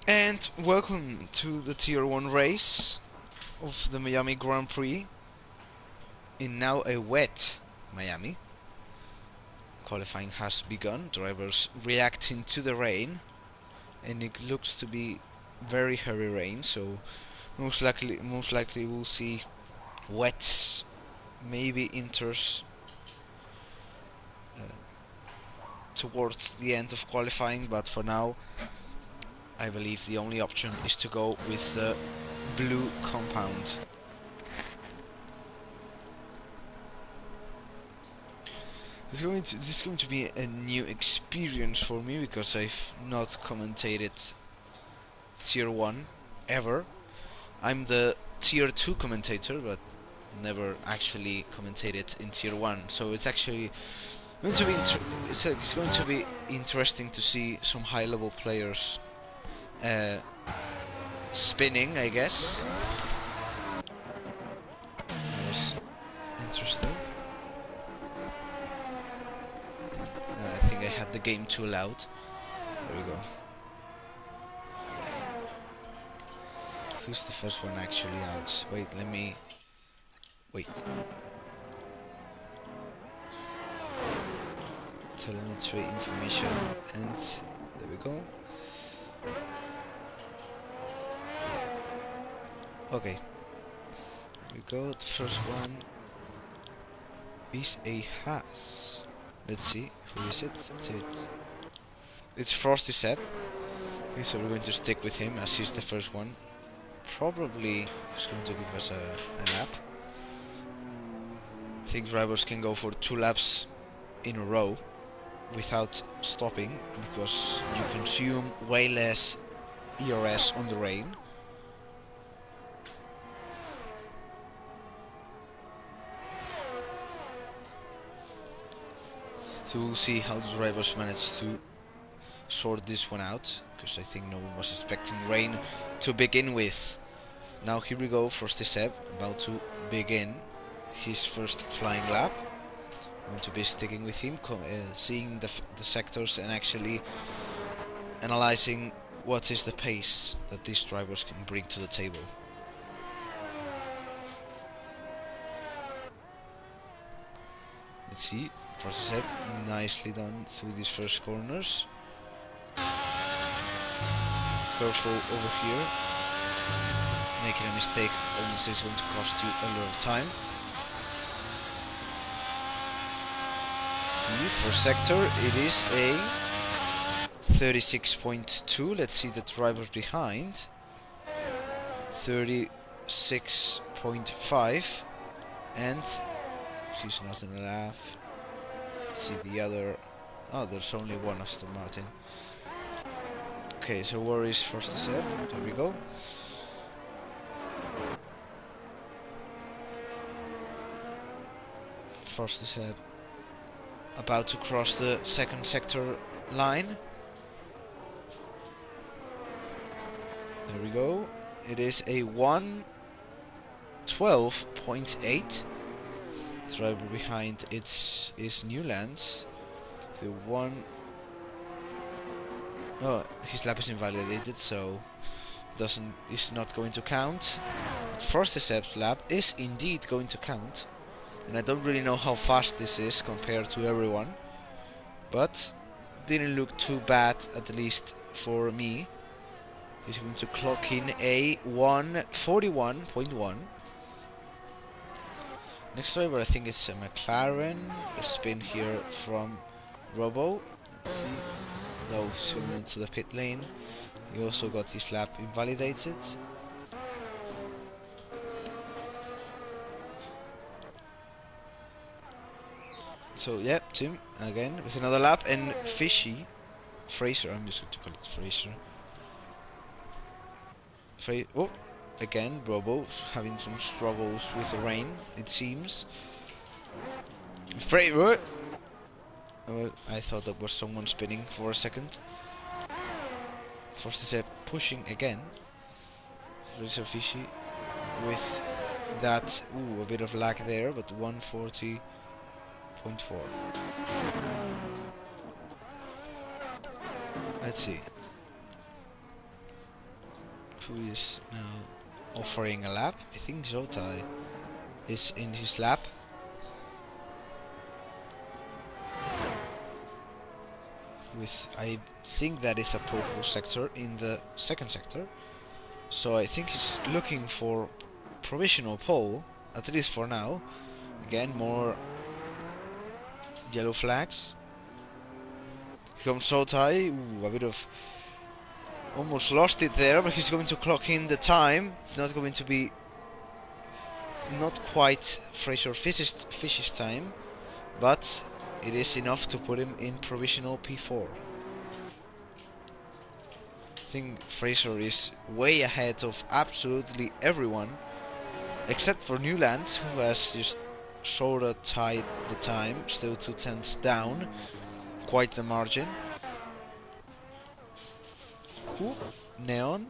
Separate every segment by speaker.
Speaker 1: And welcome to the Tier 1 race of the Miami Grand Prix in now a wet Miami. Qualifying has begun, drivers reacting to the rain, and it looks to be very heavy rain, so most likely we'll see wets, maybe inters towards the end of qualifying, but for now I believe the only option is to go with the blue compound. This is going to be a new experience for me because I've not commentated Tier 1 ever. I'm the Tier 2 commentator, but never actually commentated in Tier 1. So it's actually going to be it's going to be interesting to see some high-level players uh, spinning, I guess. Yes, interesting. I think I had the game too loud. There we go. Who's the first one actually out? Wait, let me... Wait. Telemetry information, and there we go. Okay. Here we go. The first one is a Haas. Let's see. Who is it? It's Frosty Seb. Okay, so we're going to stick with him as he's the first one. Probably he's going to give us a lap. I think drivers can go for 2 laps in a row without stopping because you consume way less ERS on the rain. So we'll see how the drivers manage to sort this one out, because I think no one was expecting rain to begin with. Now here we go, Frosty Seb about to begin his first flying lap. I'm going to be sticking with him, seeing the sectors and actually analyzing what is the pace that these drivers can bring to the table. Let's see, Frosty Seb nicely done through these first corners. Careful over here. Making a mistake obviously is going to cost you a lot of time. See, for sector it is a 36.2. Let's see the driver behind. 36.5, and she's not in the lap. Let's see the other. Oh, there's only one Aston Martin. Okay, so where is Frosty Seb? There we go. Frosty Seb about to cross the second sector line. There we go. It is a 1:12.8. Driver behind it is Newlands. The one. Oh, his lap is invalidated, so is not going to count. But Frosty Seb's lap is indeed going to count, and I don't really know how fast this is compared to everyone, but didn't look too bad, at least for me. He's going to clock in a 1:41.1. Next driver I think is a McLaren. A spin here from Robo. Let's see. Though he's going into the pit lane. He also got his lap invalidated. So yep, Tim again with another lap, and Fraser, I'm just going to call it Fraser. Oh, again Robo having some struggles with the rain, it seems. Fraser. I thought that was someone spinning for a second. Frosty Seb pushing again. Fraser Fishy with that, a bit of lag there, but 140.4. Let's see. who is now offering a lap. I think Zotay is in his lap. With, I think that is a purple sector in the second sector. So I think he's looking for provisional pole, at least for now. Again, more yellow flags. Here comes Zotay. Ooh, a bit of... almost lost it there, but he's going to clock in the time. It's not going to be... not quite Fraser Fish's time, but it is enough to put him in provisional P4. I think Fraser is way ahead of absolutely everyone, except for Newlands, who has just sort of tied the time, still 2/10 down, quite the margin. Ooh, Neon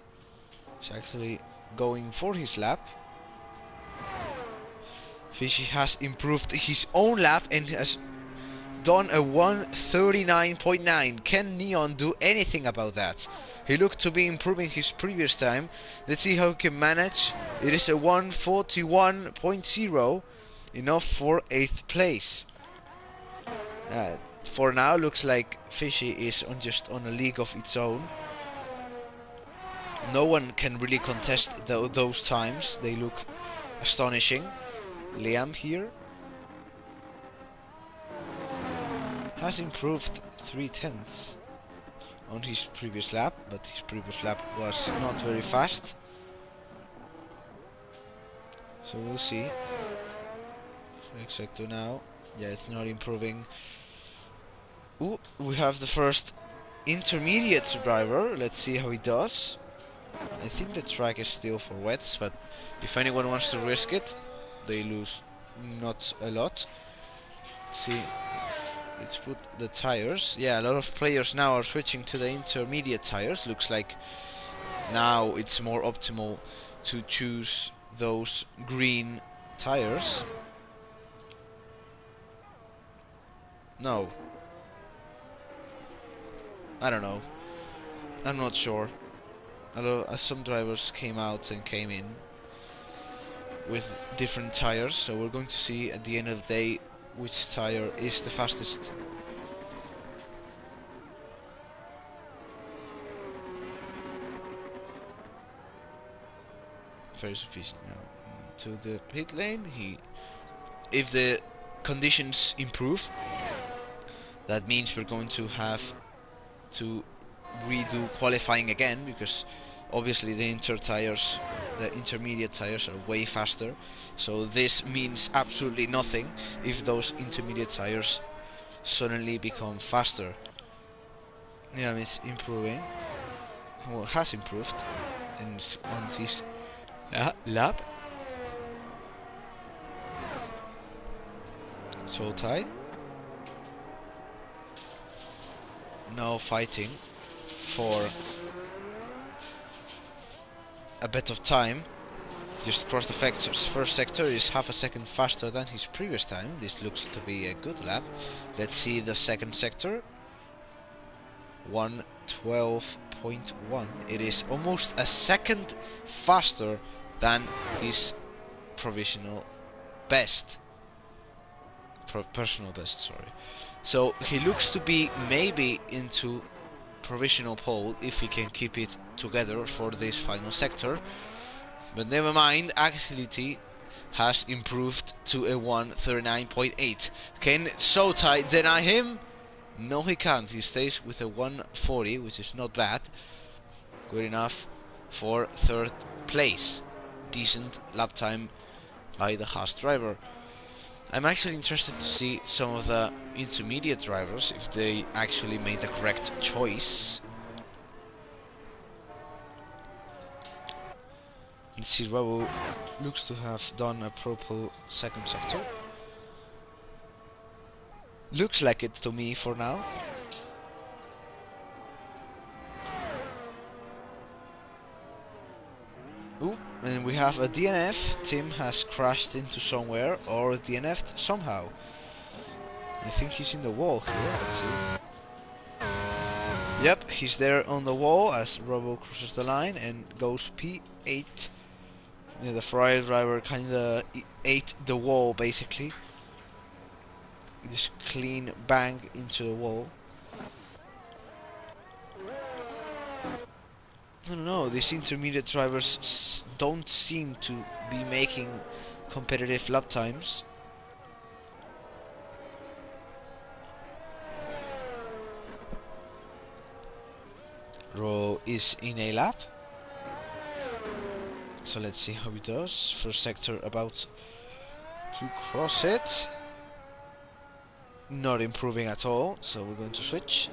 Speaker 1: is actually going for his lap. Fishy has improved his own lap and has done a 1:39.9. Can Neon do anything about that? He looked to be improving his previous time. Let's see how he can manage. It is a 1:41.0, enough for 8th place. For now, looks like Fishy is just on a league of its own. No one can really contest those times. They look astonishing. Liam here has improved 3/10 on his previous lap, but his previous lap was not very fast. So we'll see. Next sector now. Yeah, it's not improving. Ooh, we have the first intermediate driver. Let's see how he does. I think the track is still for wets, but if anyone wants to risk it, they lose not a lot. Let's see. Let's put the tires. Yeah, a lot of players now are switching to the intermediate tires. Looks like now it's more optimal to choose those green tires. No. I don't know. I'm not sure. Some drivers came out and came in with different tires, so we're going to see at the end of the day which tire is the fastest. Very sufficient now to the pit lane. If the conditions improve, that means we're going to have to redo qualifying again, because obviously the intermediate tires are way faster. So this means absolutely nothing if those intermediate tires suddenly become faster. Yeah, it's improving. Well, has improved on his lap. Zotay now fighting for a bit of time. Just cross the sectors. First sector is half a second faster than his previous time. This looks to be a good lap. Let's see the second sector. 1:12.1. It is almost a second faster than his provisional best. Personal best, sorry. So he looks to be maybe into provisional pole if he can keep it together for this final sector. But never mind, agility has improved to a 1:39.8. Can Zotay deny him? No, he can't. He stays with a 1:40, which is not bad. Good enough for 3rd place. Decent lap time by the Haas driver. I'm actually interested to see some of the intermediate drivers, if they actually made the correct choice. Let's see, Rabu looks to have done a purple second sector. Looks like it to me for now. Ooh, and we have a DNF. Tim has crashed into somewhere or DNF'd somehow. I think he's in the wall here. Let's see. Yep, he's there on the wall as Robo crosses the line and goes P8. Yeah, the Ferrari driver kinda ate the wall basically. Just clean bang into the wall. I don't know, these intermediate drivers don't seem to be making competitive lap times. Ro is in a lap. So let's see how he does. First sector about to cross it. Not improving at all, so we're going to switch.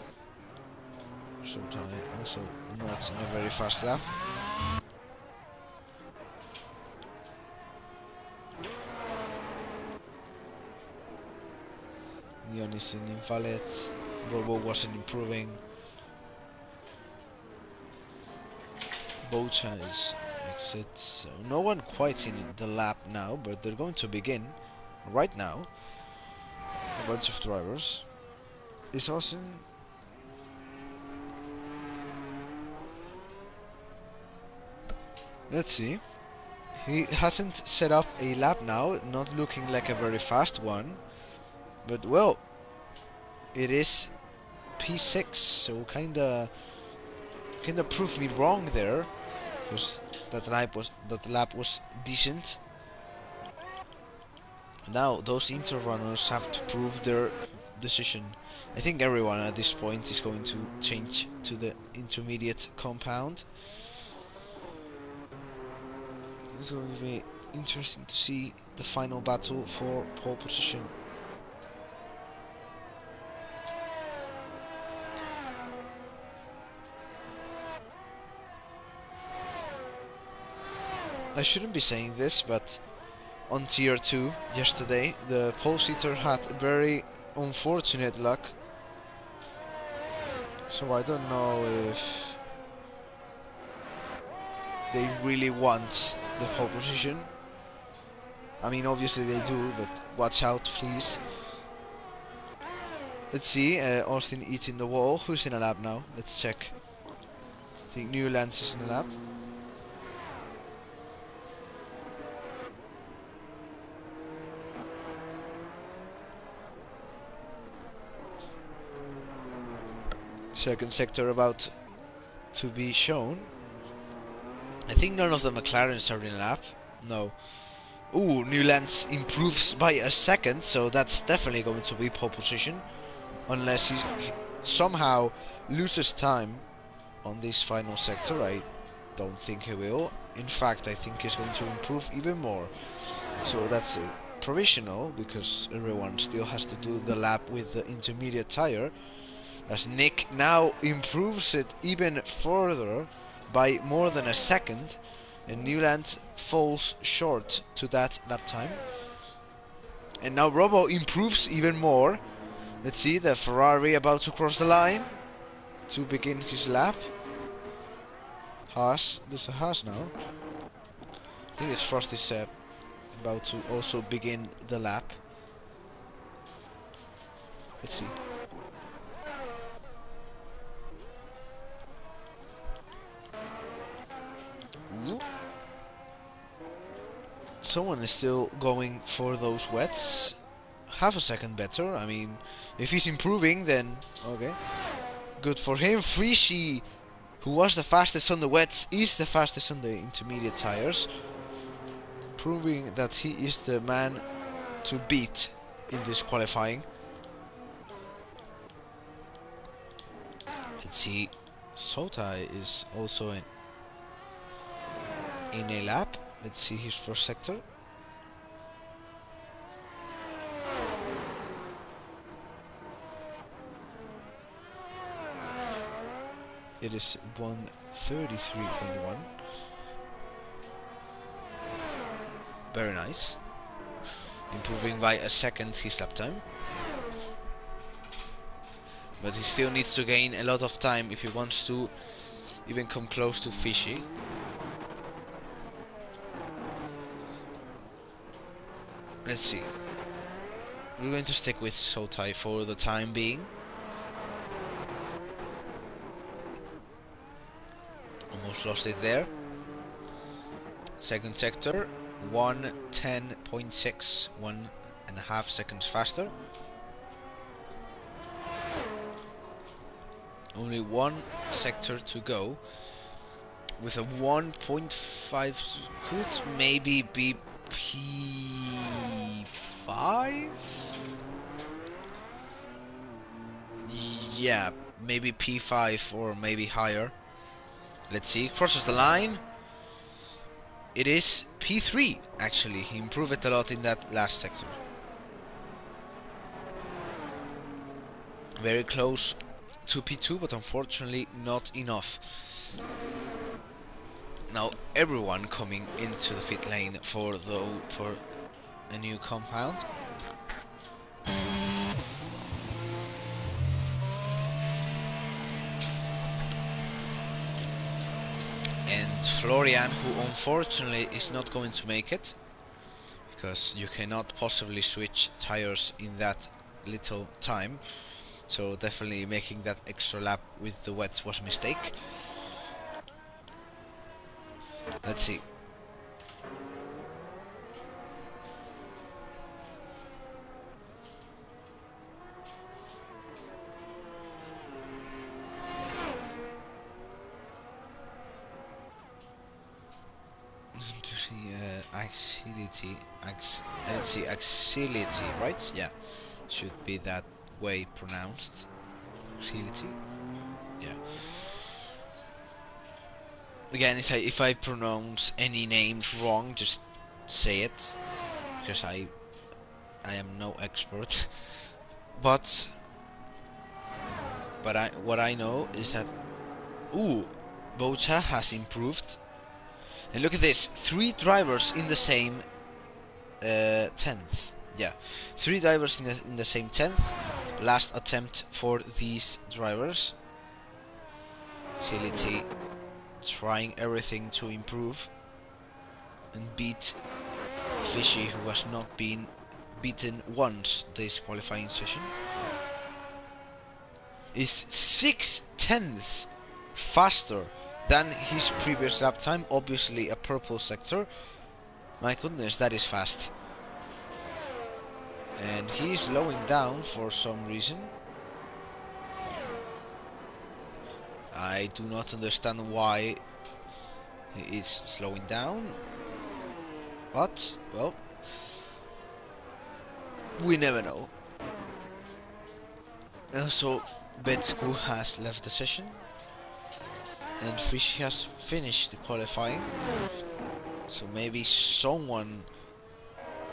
Speaker 1: Sometimes also not in a very fast lap. Leon is in invalid. Robo wasn't improving. Bocha is exit. So no one quite in the lap now, but they're going to begin right now. A bunch of drivers. Is Austin? Let's see. He hasn't set up a lap now, not looking like a very fast one. But well, it is P6, so kinda proved me wrong there, because that lap was decent. Now those Inter runners have to prove their decision. I think everyone at this point is going to change to the intermediate compound. It's going to be interesting to see the final battle for pole position. I shouldn't be saying this, but on tier 2 yesterday, the pole sitter had very unfortunate luck. So I don't know if they really want the pole position. I mean, obviously they do, but watch out, please. Let's see, Austin eating the wall. Who's in a lap now? Let's check. I think Newlands is in a lap. Second sector about to be shown. I think none of the McLarens are in a lap. No. Ooh, Newlands improves by a second, so that's definitely going to be pole position. Unless he somehow loses time on this final sector. I don't think he will. In fact, I think he's going to improve even more. So that's provisional, because everyone still has to do the lap with the intermediate tire. As Nick now improves it even further by more than a second, and Newland falls short to that lap time. And now Robo improves even more. Let's see, the Ferrari about to cross the line to begin his lap. Haas, there's a Haas now. I think his Frost is about to also begin the lap. Let's see. Someone is still going for those wets. Half a second better. I mean, if he's improving, then okay. Good for him. Frischi, who was the fastest on the wets, is the fastest on the intermediate tires. Proving that he is the man to beat in this qualifying. Let's see. Sotai is also in a lap. Let's see his first sector. It is 1:33.1. Very nice. Improving by a second his lap time. But he still needs to gain a lot of time if he wants to even come close to Frischi. Let's see. We're going to stick with Sotai for the time being. Almost lost it there. Second sector, 1:10.6, 1.5 seconds faster. Only one sector to go. With a 1.5, could maybe be P5? Yeah, maybe P5 or maybe higher. Let's see, crosses the line. It is P3 actually. He improved it a lot in that last sector. Very close to P2, but unfortunately not enough. Now everyone coming into the pit lane for a new compound. And Florian, who unfortunately is not going to make it, because you cannot possibly switch tires in that little time. So definitely making that extra lap with the wets was a mistake. Let's see. Axility, right? Yeah, should be that way pronounced. Axility. Yeah. Again, if I pronounce any names wrong, just say it, because I am no expert. But what I know is that Bottas has improved. And look at this, 3 drivers in the same 10th. Yeah, 3 drivers in the same 10th. Last attempt for these drivers. Facility trying everything to improve and beat Fishy, who has not been beaten once this qualifying session. Is 6/10 faster than his previous lap time. Obviously a purple sector. My goodness, that is fast. And he's slowing down for some reason. I do not understand why he is slowing down. But, well, we never know. Also, Betsku has left the session. And Fish has finished the qualifying. So maybe someone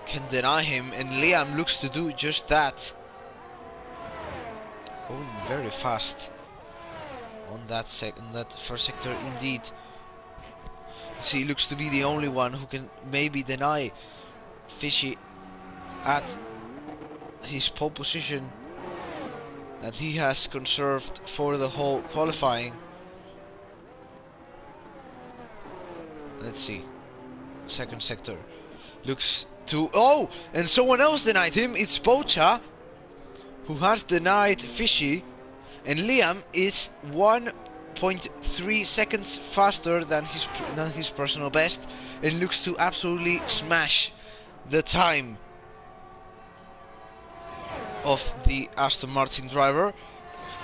Speaker 1: can deny him, and Liam looks to do just that. Going very fast on that first sector indeed. See, he looks to be the only one who can maybe deny Fishy at his pole position that he has conserved for the whole qualifying. Let's see. Second sector looks to... Oh! And someone else denied him. It's Bocha, who has denied Fishy. And Liam is 1.3 seconds faster than his personal best, and looks to absolutely smash the time of the Aston Martin driver.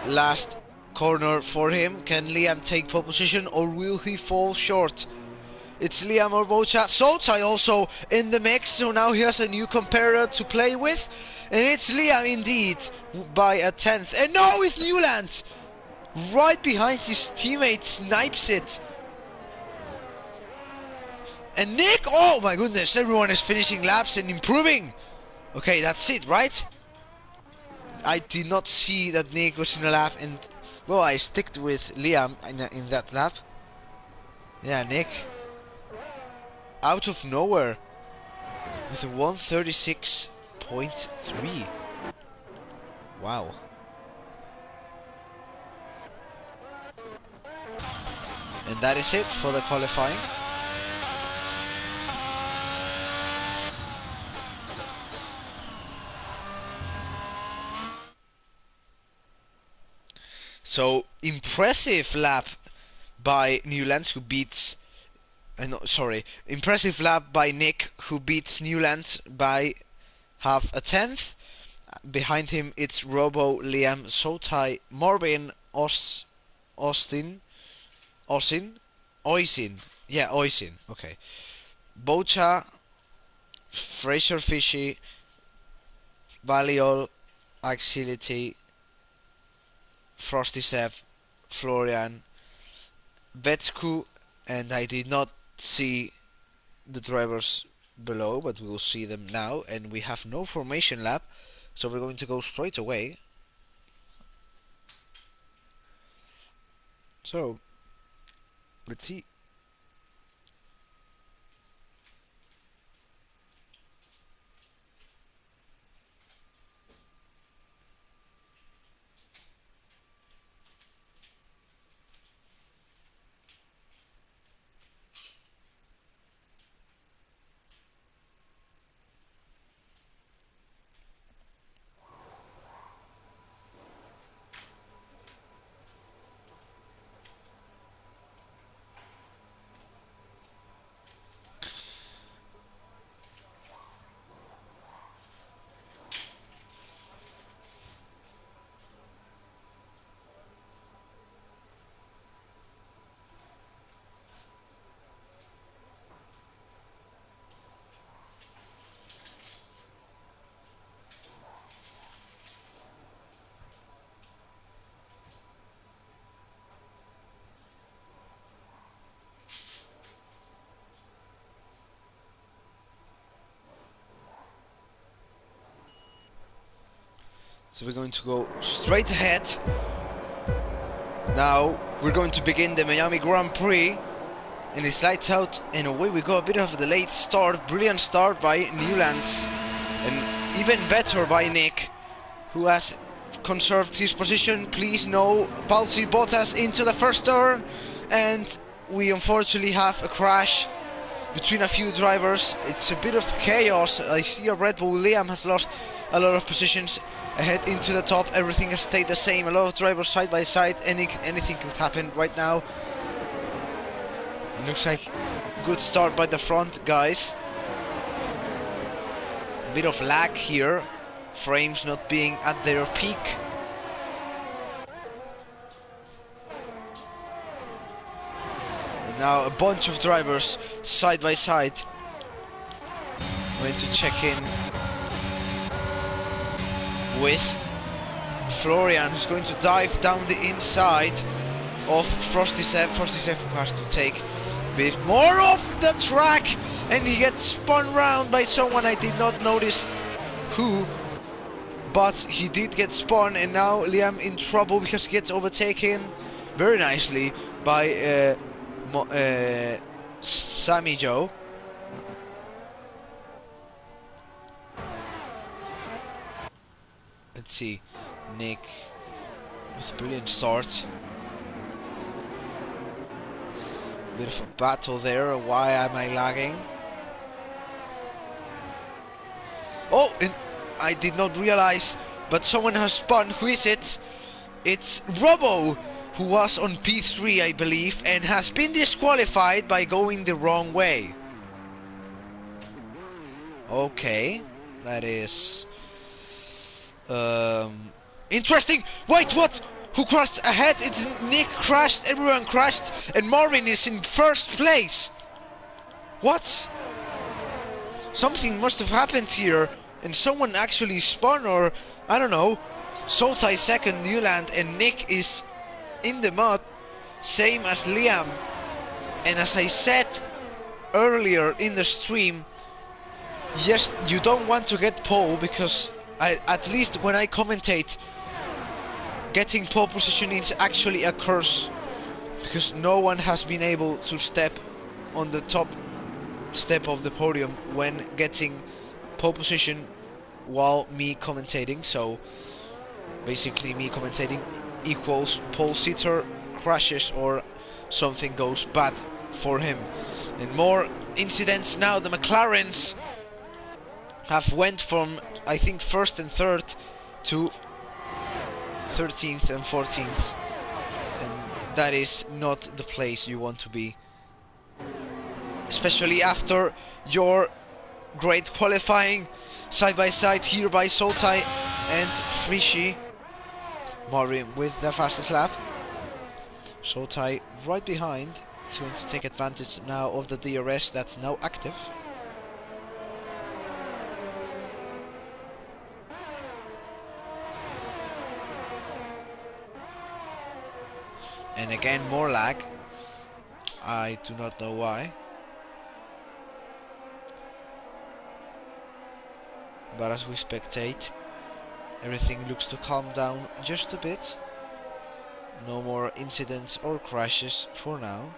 Speaker 1: Last corner for him. Can Liam take pole position, or will he fall short? It's Liam or Bocha. Sotai also in the mix, so now he has a new comparator to play with. And it's Liam indeed, by a 10th. And no, it's Newlands! Right behind his teammate, snipes it. And Nick, oh my goodness, everyone is finishing laps and improving. Okay, that's it, right? I did not see that Nick was in a lap, and well, I sticked with Liam in that lap. Yeah, Nick, out of nowhere, with a 136.3. Wow. And that is it for the qualifying. So, impressive lap by Newlands, who beats. No, sorry, impressive lap by Nick, who beats Newlands by half a tenth. Behind him, it's Robo, Liam, Sotai, Marvin, Oisin. Yeah, Oisin. Okay. Bocha, Fraser Fishy, Valiol, Axility, Frosty Sev, Florian, Betsku, and I did not see the drivers below, but we will see them now. And we have no formation lap, so we're going to go straight away. So, let's see. So we're going to go straight ahead. Now we're going to begin the Miami Grand Prix. And it's lights out and away we go. A bit of the late start. Brilliant start by Newlands. And even better by Nick, who has conserved his position. Please no Valtteri Bottas into the first turn. And we unfortunately have a crash between a few drivers. It's a bit of chaos. I see a Red Bull. Liam has lost a lot of positions ahead into the top. Everything has stayed the same. A lot of drivers side by side. Anything could happen right now. It looks like good start by the front guys. A bit of lag here. Frames not being at their peak. And now a bunch of drivers side by side. Going to check in with Florian, who's going to dive down the inside of Frosty Sev. Frosty Sev who has to take a bit more off the track, and he gets spun round by someone. I did not notice who, but he did get spun, and now Liam in trouble because he gets overtaken very nicely by Sammy Joe. Let's see, Nick with a brilliant start. Bit of a battle there. Why am I lagging? Oh, and I did not realize, but someone has spun. Who is it? It's Robo, who was on P3, I believe, and has been disqualified by going the wrong way. Okay, that is interesting. Wait, what? Who crashed ahead? It's Nick crashed, everyone crashed, and Marvin is in first place. What? Something must have happened here, and someone actually spun, or I don't know. Sotai second, Newland, and Nick is in the mud, same as Liam. And as I said earlier in the stream, yes, you don't want to get pole, because at least when I commentate, getting pole position is actually a curse, because no one has been able to step on the top step of the podium when getting pole position while me commentating. So basically me commentating equals pole sitter crashes or something goes bad for him. And more incidents now. The McLarens have went from, I think, first and third to 13th and 14th, and that is not the place you want to be. Especially after your great qualifying side by side here by Soltai and Fishy. Marvin with the fastest lap. Soltai right behind. He's going to take advantage now of the DRS that's now active. And again, more lag. I do not know why. But as we spectate, everything looks to calm down just a bit. No more incidents or crashes for now.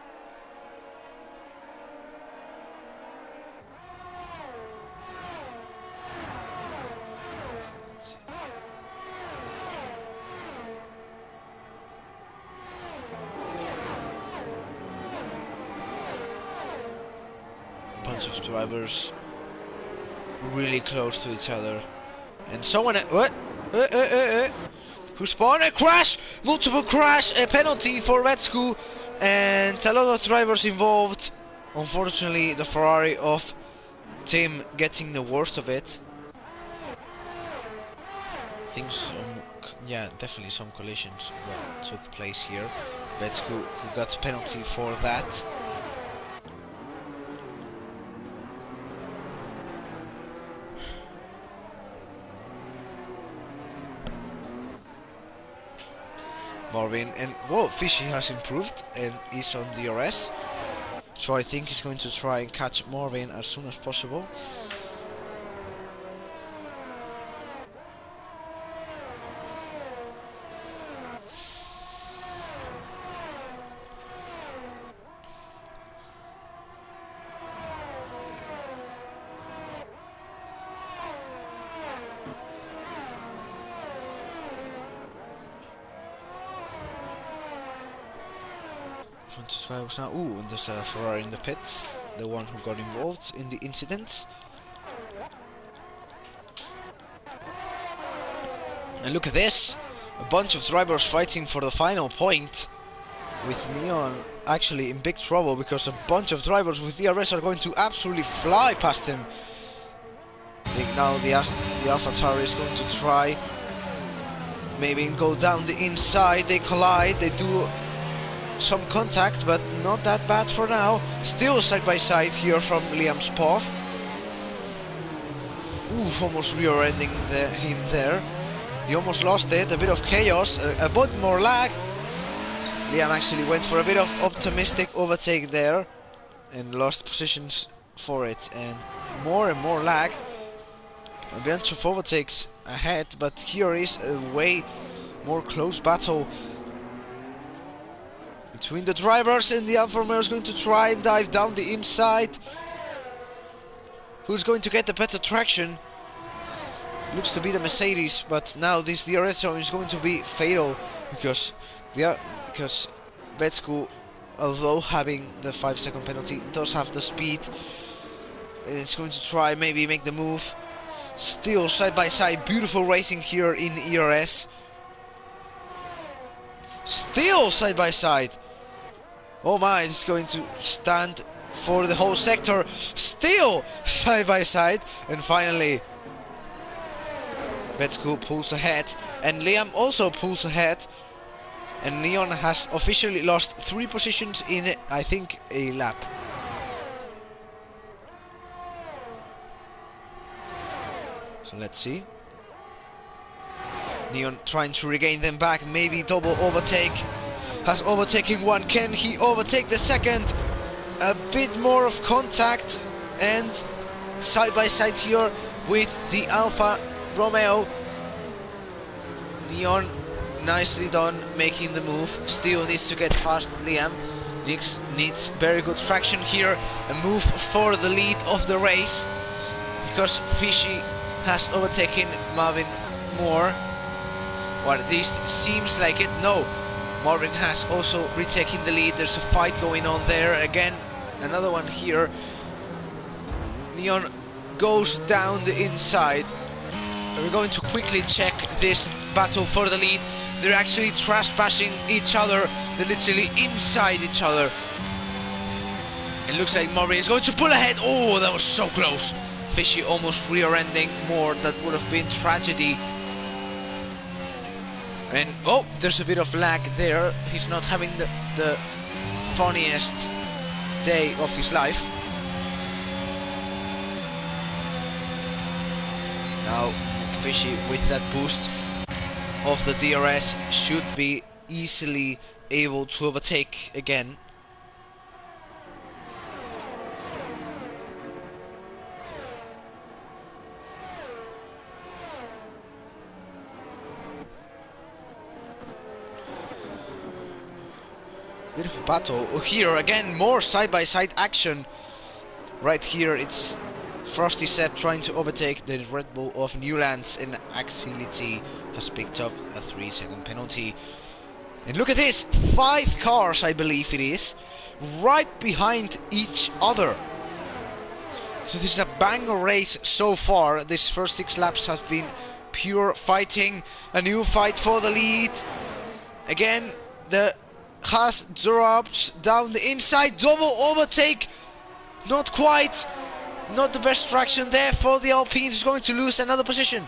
Speaker 1: Bunch of drivers really close to each other, and someone who spawned a crash, multiple crash, a penalty for Vetsku, and a lot of drivers involved. Unfortunately, the Ferrari of Tim getting the worst of it. I think yeah, definitely some collisions took place here. Vetsku who got a penalty for that. Marvin and whoa, Fishy has improved and is on DRS, so I think he's going to try and catch Marvin as soon as possible. Now, ooh, and there's a Ferrari in the pits, the one who got involved in the incidents. And look at this, a bunch of drivers fighting for the final point, with Neon actually in big trouble because a bunch of drivers with DRS are going to absolutely fly past him. I think now the AlphaTauri is going to try, maybe go down the inside. They collide, they do some contact, but not that bad for now. Still side by side here from Liam's path. Ooh, almost rear-ending him there. He almost lost it. A bit of chaos, a bit more lag. Liam actually went for a bit of optimistic overtake there and lost positions for it, and more lag. A bunch of overtakes ahead, but here is a way more close battle between the drivers, and the Alfa Romeo is going to try and dive down the inside. Who's going to get the better traction? Looks to be the Mercedes, but now this DRS zone is going to be fatal because Vetsku, although having the 5-second penalty, does have the speed. And it's going to try maybe make the move. Still side by side, beautiful racing here in ERS. Still side by side. Oh my, it's going to stand for the whole sector. Still side by side. And finally, Vetsku pulls ahead. And Liam also pulls ahead. And Neon has officially lost 3 positions in, I think, a lap. So let's see. Neon trying to regain them back. Maybe double overtake. Has overtaken one. Can he overtake the second? A bit more of contact, and side by side here with the Alfa Romeo. Neon nicely done making the move. Still needs to get past Liam. Needs very good traction here. A move for the lead of the race, because Fishy has overtaken Marvin more. Or at least seems like it. No, Marvin has also retaken the lead. There's a fight going on there. Again, another one here. Neon goes down the inside. We're going to quickly check this battle for the lead. They're actually trespassing each other. They're literally inside each other. It looks like Marvin is going to pull ahead. Oh, that was so close. Fishy almost rear-ending more. That would have been tragedy. And oh, there's a bit of lag there. He's not having the funniest day of his life. Now Fishy with that boost of the DRS should be easily able to overtake again. Bit of a battle. Here again, more side-by-side action. Right here it's Frosty Sepp trying to overtake the Red Bull of Newlands, and Axility has picked up a 3-second penalty. And look at this, 5 cars I believe it is, right behind each other. So this is a banger race so far. This first 6 laps has been pure fighting, a new fight for the lead. Again, the Haas drops down the inside, double overtake, not quite, not the best traction there for the Alpines. Is going to lose another position.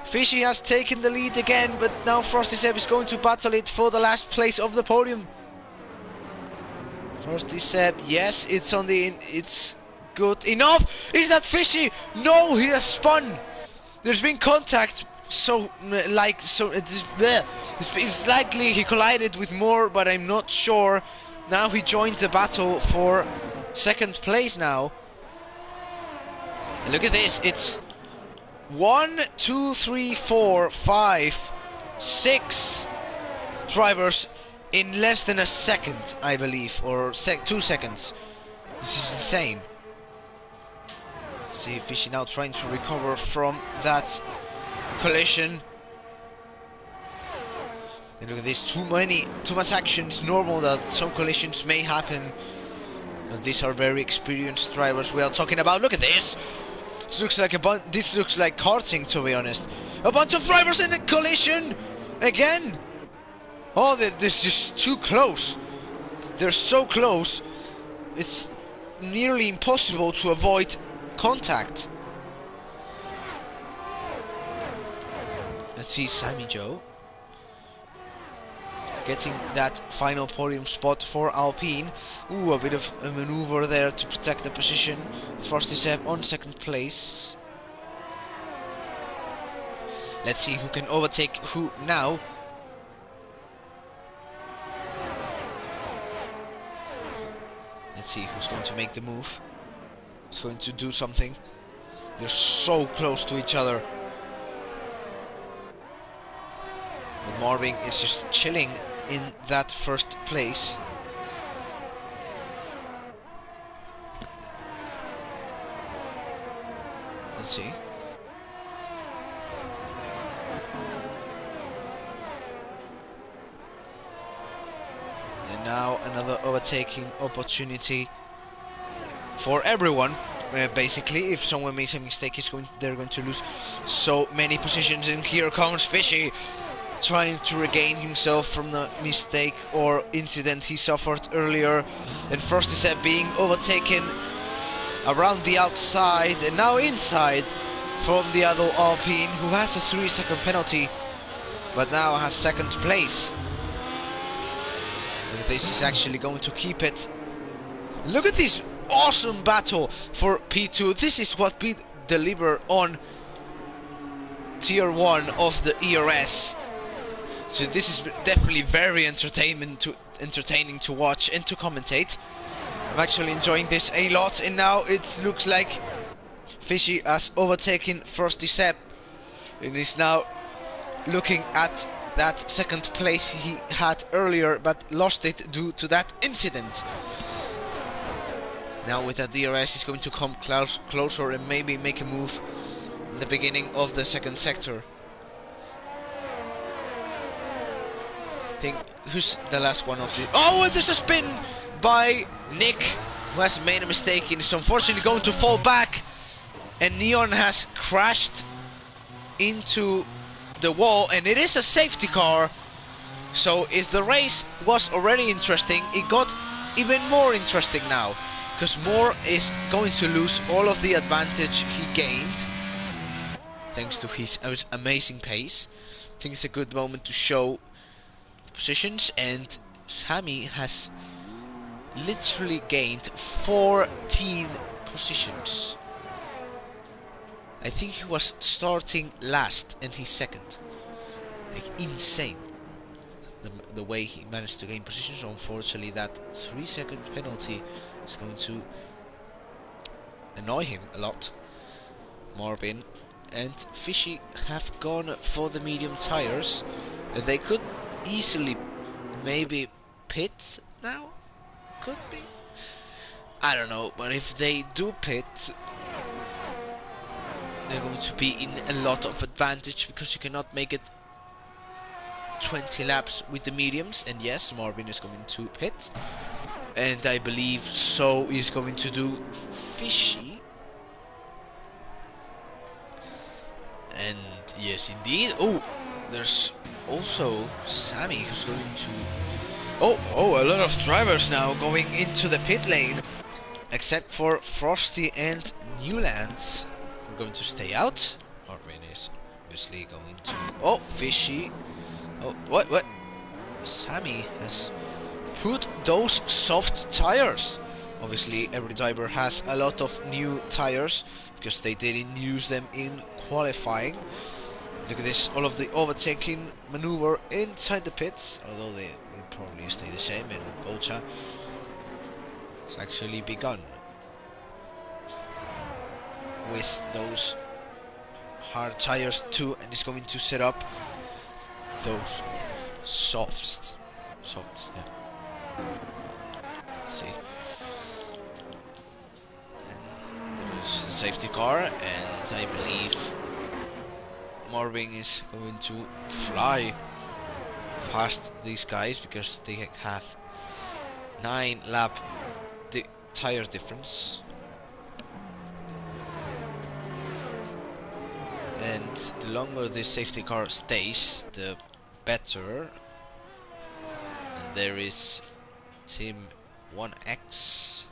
Speaker 1: Fishy has taken the lead again, but now Frosty Sepp is going to battle it for the last place of the podium. Frosty Sepp, yes, it's on the it's good enough. Is that Fishy? No, he has spun. There's been contact. So, it's likely he collided with more, but I'm not sure. Now he joined the battle for second place now. And look at this, it's 1, 2, 3, 4, 5, 6 drivers in less than a second, I believe, or 2 seconds. This is insane. See Fishy now trying to recover from that collision. And look at this, too much action. It's normal that some collisions may happen, but these are very experienced drivers we are talking about. Look at this. This looks like this looks like karting, to be honest. A bunch of drivers in a collision again. Oh, this is just too close. They're so close. It's nearly impossible to avoid contact. Let's see Sammy Joe getting that final podium spot for Alpine. Ooh, a bit of a maneuver there to protect the position. Frosty Sepp on second place. Let's see who can overtake who now. Let's see who's going to make the move. Who's going to do something. They're so close to each other. But Marvin is just chilling in that first place. Let's see. And now another overtaking opportunity for everyone. Basically, if someone makes a mistake, they're going to lose so many positions. And here comes Fishy, trying to regain himself from the mistake or incident he suffered earlier. And Frosty Sepp being overtaken around the outside and now inside from the other Alpine, who has a 3-second penalty but now has second place. But this is actually going to keep it. Look at this awesome battle for P2. This is what we deliver on tier 1 of the ERS. So this is definitely very entertaining to watch and to commentate. I'm actually enjoying this a lot, and now it looks like Fishy has overtaken Frosty Sepp and is now looking at that second place he had earlier but lost it due to that incident. Now with that DRS he's going to come closer and maybe make a move in the beginning of the second sector. I think, who's the last one of the... Oh, there's a spin by Nick, who has made a mistake and is unfortunately going to fall back. And Neon has crashed into the wall, and it is a safety car. So if the race was already interesting, it got even more interesting now, because Moore is going to lose all of the advantage he gained thanks to his amazing pace. I think it's a good moment to show positions, and Sammy has literally gained 14 positions. I think he was starting last and he's second. Like, insane. The way he managed to gain position. So unfortunately that 3-second penalty is going to annoy him a lot. Marvin and Fishy have gone for the medium tires, and they could easily maybe pit now. Could be, I don't know, but if they do pit, they're going to be in a lot of advantage, because you cannot make it 20 laps with the mediums. And yes, Marvin is going to pit, and I believe so is going to do Fishy. And yes, indeed. Oh, there's also Sammy who's going to... Oh, a lot of drivers now going into the pit lane, except for Frosty and Newlands. We're going to stay out. Marvin is obviously going to... Oh, Fishy. Oh, what? Sammy has put those soft tires. Obviously, every driver has a lot of new tires, because they didn't use them in qualifying. Look at this, all of the overtaking maneuver inside the pits, although they will probably stay the same, and Bolcha has actually begun with those hard tires too, and is going to set up those softs, yeah. Let's see. And there's the safety car, and I believe Marvin is going to fly past these guys, because they have 9 lap tire difference. And the longer this safety car stays, the better. And there is Team 1X.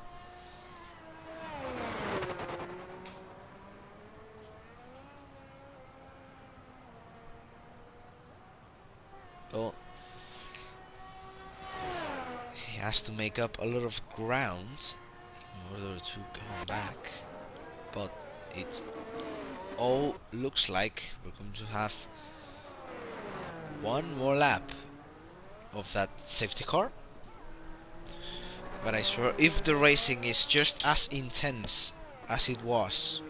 Speaker 1: Well, he has to make up a lot of ground in order to come back, but it all looks like we're going to have one more lap of that safety car. But I swear, if the racing is just as intense as it was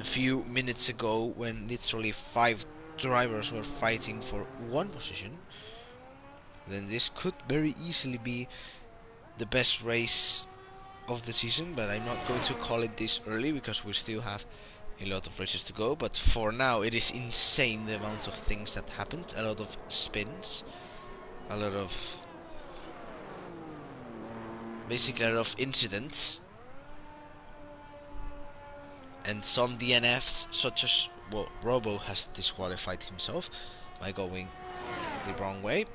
Speaker 1: a few minutes ago, when literally 5 drivers were fighting for 1 position, then this could very easily be the best race of the season. But I'm not going to call it this early, because we still have a lot of races to go. But for now, it is insane the amount of things that happened. A lot of spins, a lot of... basically a lot of incidents. And some DNFs, such as... well, Robo has disqualified himself by going the wrong way.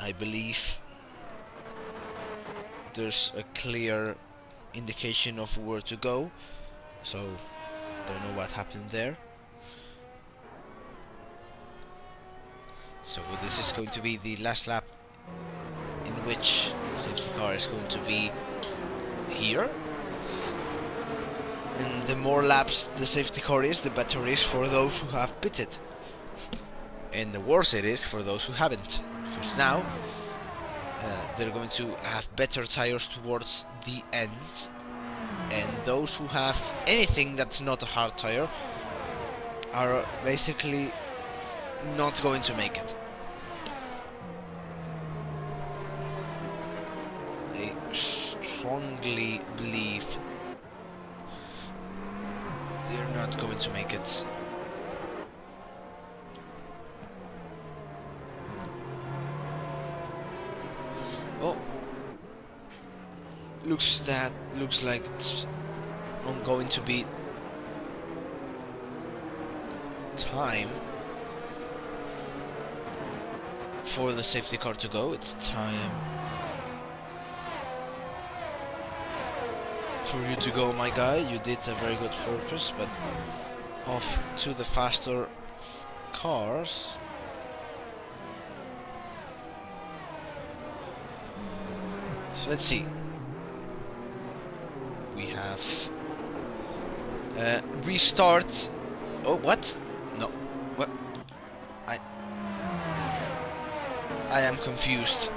Speaker 1: I believe there's a clear indication of where to go, so don't know what happened there. So this is going to be the last lap, in which safety car is going to be here. And the more laps the safety car is, the better it is for those who have pitted, and the worse it is for those who haven't, because now they're going to have better tires towards the end, and those who have anything that's not a hard tire are basically not going to make it. I strongly believe they're not going to make it. Oh, looks like it's going to be time for the safety car to go. It's time for you to go, my guy. You did a very good purpose, but off to the faster cars. So let's see. We have restart. Oh, what? No. What? I am confused.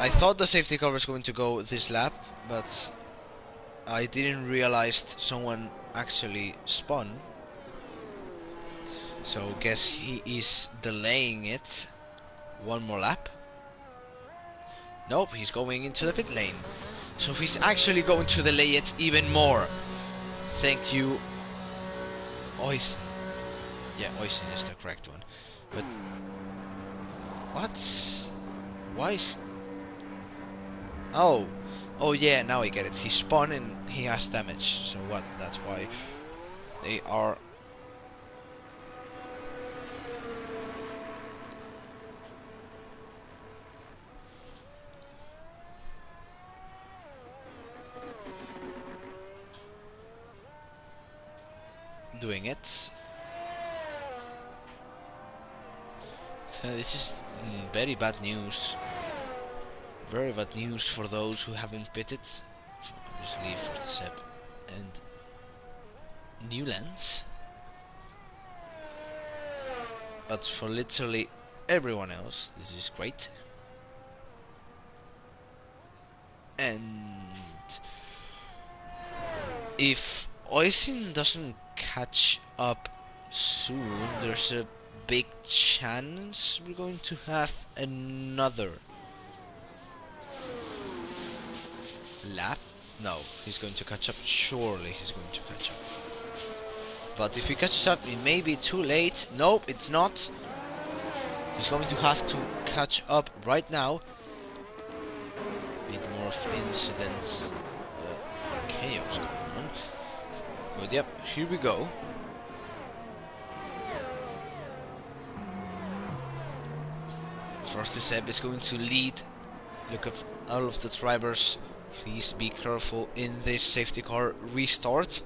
Speaker 1: I thought the safety car was going to go this lap, but I didn't realize someone actually spun. So guess he is delaying it one more lap. Nope, he's going into the pit lane. So he's actually going to delay it even more. Thank you, Oysen. Yeah, Oysen is the correct one. But what? Why is... Oh yeah, now I get it. He spun and he has damage. So what? That's why they are... doing it. So this is very bad news. Very bad news for those who haven't pitted. Obviously for Seb and Newlands. But for literally everyone else, this is great. And if Oysen doesn't catch up soon, there's a big chance we're going to have another lap. No, he's going to catch up. Surely he's going to catch up. But if he catches up, it may be too late. Nope, it's not. He's going to have to catch up right now. A bit more of incidents, chaos going on. But yep, here we go. Frosty Seb is going to lead. Look at all of the drivers. Please be careful in this safety car restart,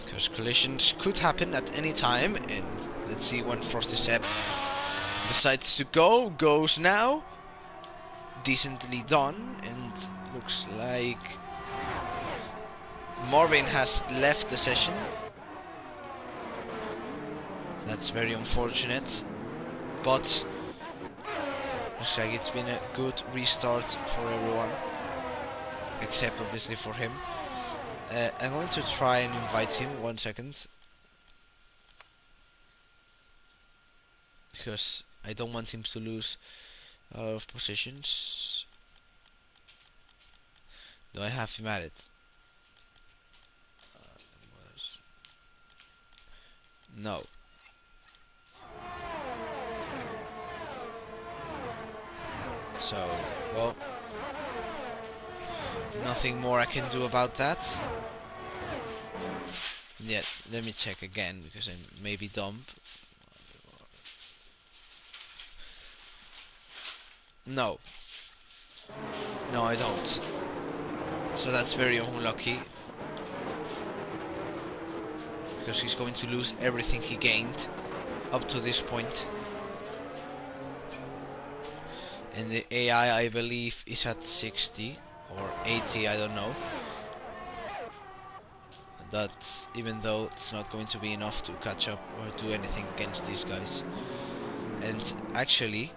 Speaker 1: because collisions could happen at any time. And let's see when Frosty Seb decides to go. Goes now. Decently done. And looks like Marvin has left the session. That's very unfortunate, but looks like it's been a good restart for everyone, except obviously for him. I'm going to try and invite him. 1 second, because I don't want him to lose positions. Do I have him added? No. So, well, nothing more I can do about that. Yeah, let me check again, because I may be dumb. No. No, I don't. So that's very unlucky, because he's going to lose everything he gained up to this point. And the AI, I believe, is at 60 or 80, I don't know. That, even though it's not going to be enough to catch up or do anything against these guys. And actually,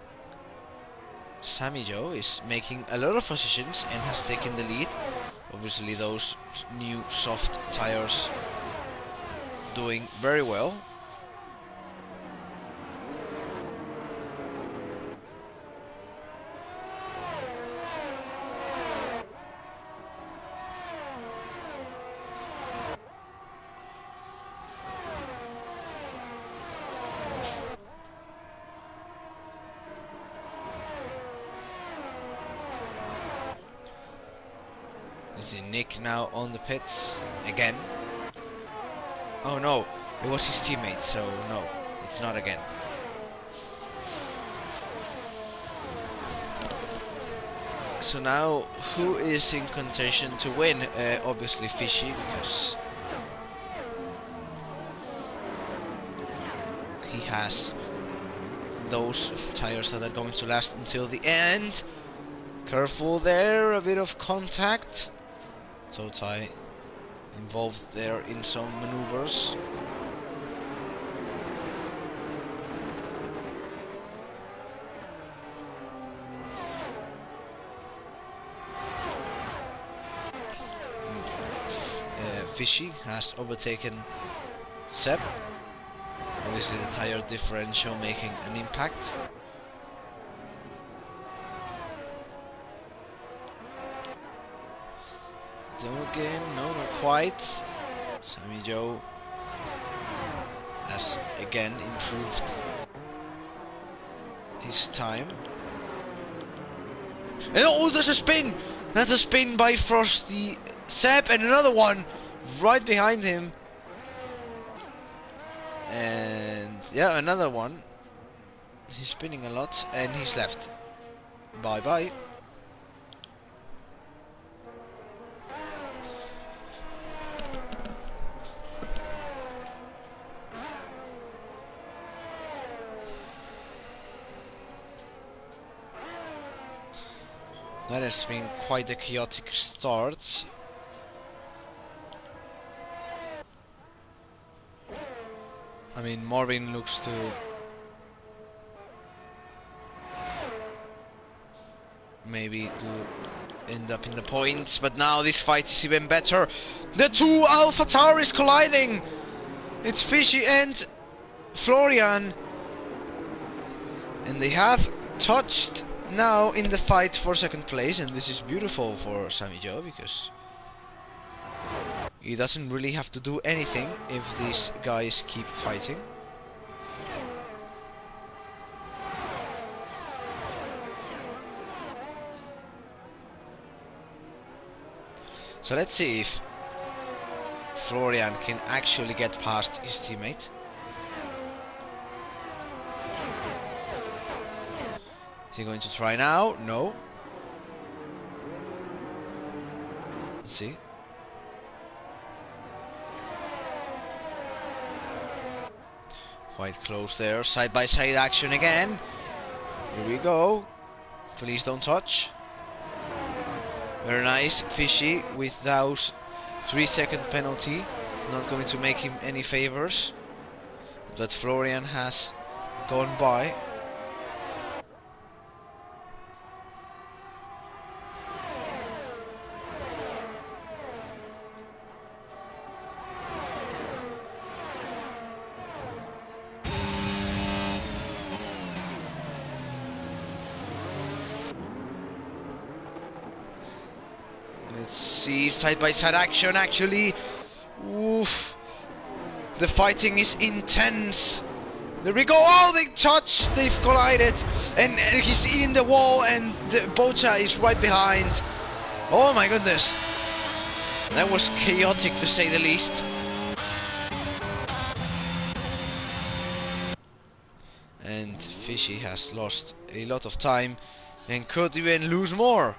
Speaker 1: Sammy Joe is making a lot of positions and has taken the lead. Obviously those new soft tires doing very well. See Nick now on the pits again. Oh no, it was his teammate, so no, it's not again. So now, who is in contention to win? Obviously Fishy, because he has those tires that are going to last until the end. Careful there, a bit of contact. Totai involved there in some maneuvers. Fishy has overtaken Seb. Obviously the tire differential making an impact. Again, no, not quite. Sammy Joe has again improved his time. And oh, there's a spin! That's a spin by Frosty Seb, and another one right behind him. And yeah, another one. He's spinning a lot, and he's left. Bye bye. That has been quite a chaotic start. I mean, Marvin looks to maybe to end up in the points, but now this fight is even better. The two AlphaTauris colliding! It's Fishy and Florian. And they have touched now in the fight for second place, and this is beautiful for Sammy Joe because he doesn't really have to do anything if these guys keep fighting. So let's see if Florian can actually get past his teammate. Is he going to try now? No. Let's see. Quite close there. Side by side action again. Here we go. Please don't touch. Very nice. Fishy with those 3-second penalty. Not going to make him any favors. But Florian has gone by. Let's see, side-by-side action actually. Oof. The fighting is intense. There we go. Oh, they touch. They've collided. And he's in the wall and the Bocha is right behind. Oh my goodness. That was chaotic to say the least. And Fishy has lost a lot of time and could even lose more.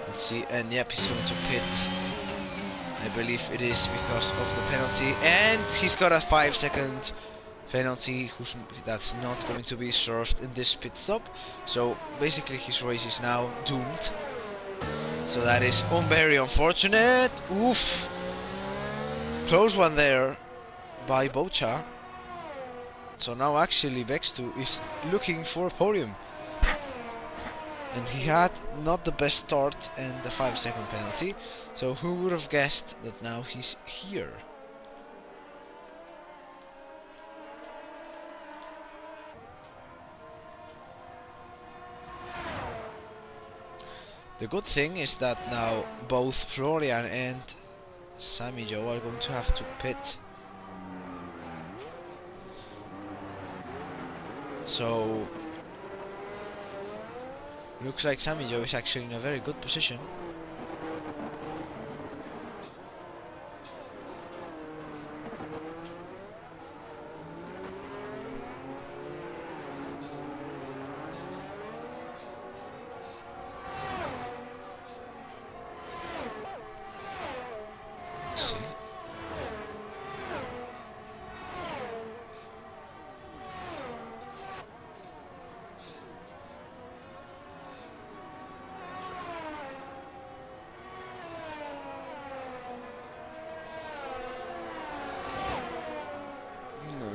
Speaker 1: Let's see, and yep, he's going to pit. I believe it is because of the penalty, and he's got a 5-second penalty that's not going to be served in this pit stop. So basically his race is now doomed. So that is very unfortunate. Oof. Close one there by Bocha. So now actually Vextu is looking for a podium. And he had not the best start and the 5-second penalty. So who would have guessed that now he's here? The good thing is that now both Florian and Sammy Joe are going to have to pit. So looks like Sammy Joe is actually in a very good position.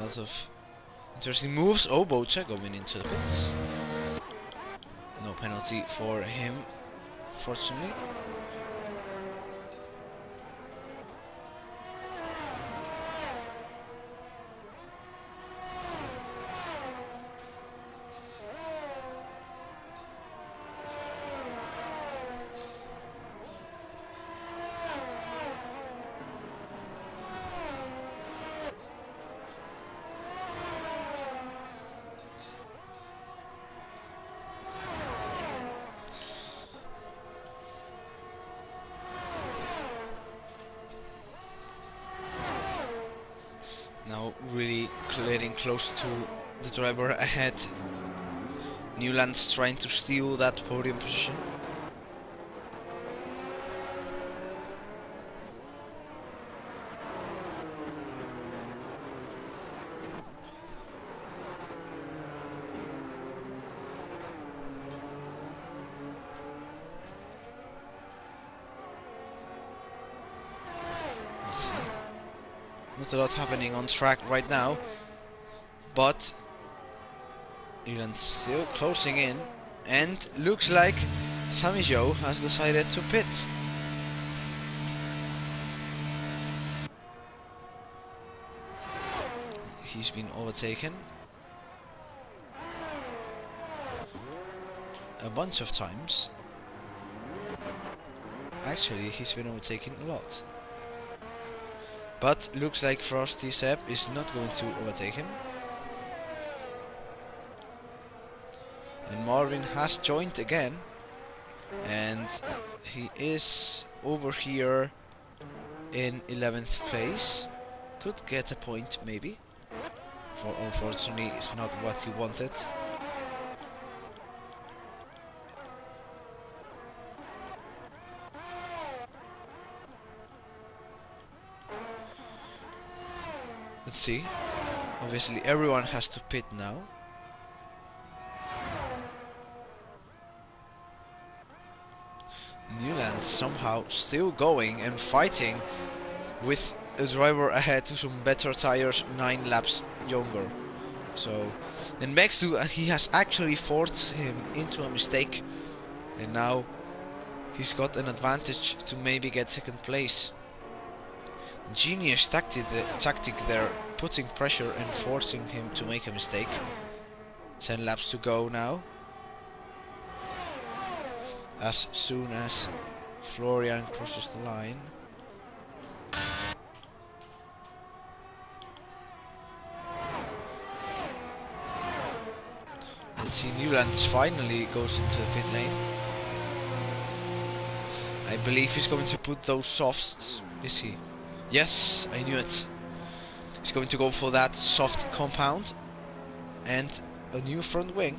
Speaker 1: lot of interesting moves. Oh, Bocha going into the pits. No penalty for him, fortunately. Now really getting close to the driver ahead. Newlands trying to steal that podium position. Let's see. Not a lot happening on track right now, but Newlands still closing in, and looks like Sammy Joe has decided to pit. He's been overtaken a bunch of times. Actually, he's been overtaken a lot. But looks like Frosty Sepp is not going to overtake him. And Marvin has joined again. And he is over here in 11th place. Could get a point maybe. For unfortunately it's not what he wanted. Let's see. Obviously everyone has to pit now. Newland somehow still going and fighting with a driver ahead to some better tires 9 laps younger. So, and Mexu, he has actually forced him into a mistake, and now he's got an advantage to maybe get second place. Genius tactic there, putting pressure and forcing him to make a mistake. 10 laps to go now. As soon as Florian crosses the line. Let's see, Newlands finally goes into the pit lane. I believe he's going to put those softs, is he? Yes, I knew it. He's going to go for that soft compound and a new front wing.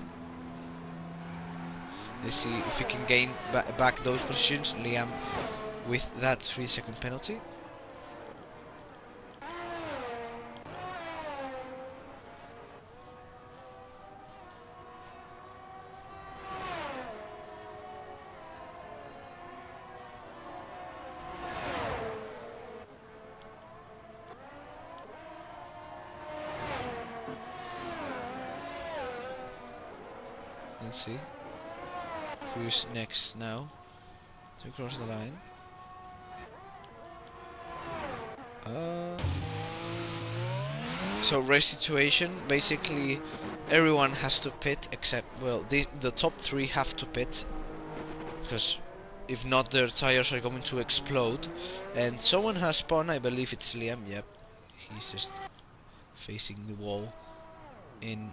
Speaker 1: Let's see if he can gain back those positions, Liam, with that 3-second penalty. Let's see who's next now to cross the line. So race situation, basically everyone has to pit except, well, the top 3 have to pit, because if not their tires are going to explode. And someone has spun, I believe it's Liam. Yep, he's just facing the wall in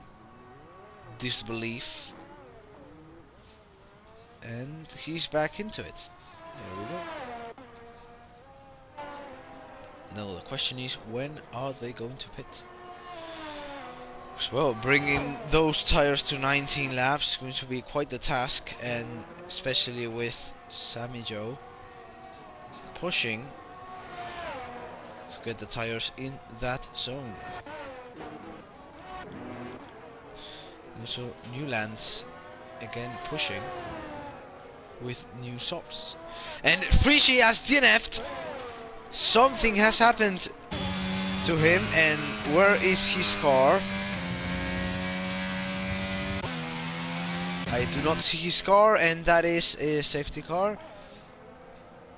Speaker 1: disbelief. And he's back into it. There we go. Now the question is, when are they going to pit? Well, bringing those tires to 19 laps is going to be quite the task, and especially with Sammy Joe pushing to get the tires in that zone. Also, Newlands again pushing with new softs. And Frischie has DNF'd. Something has happened to him, and where is his car? I do not see his car, and that is a safety car.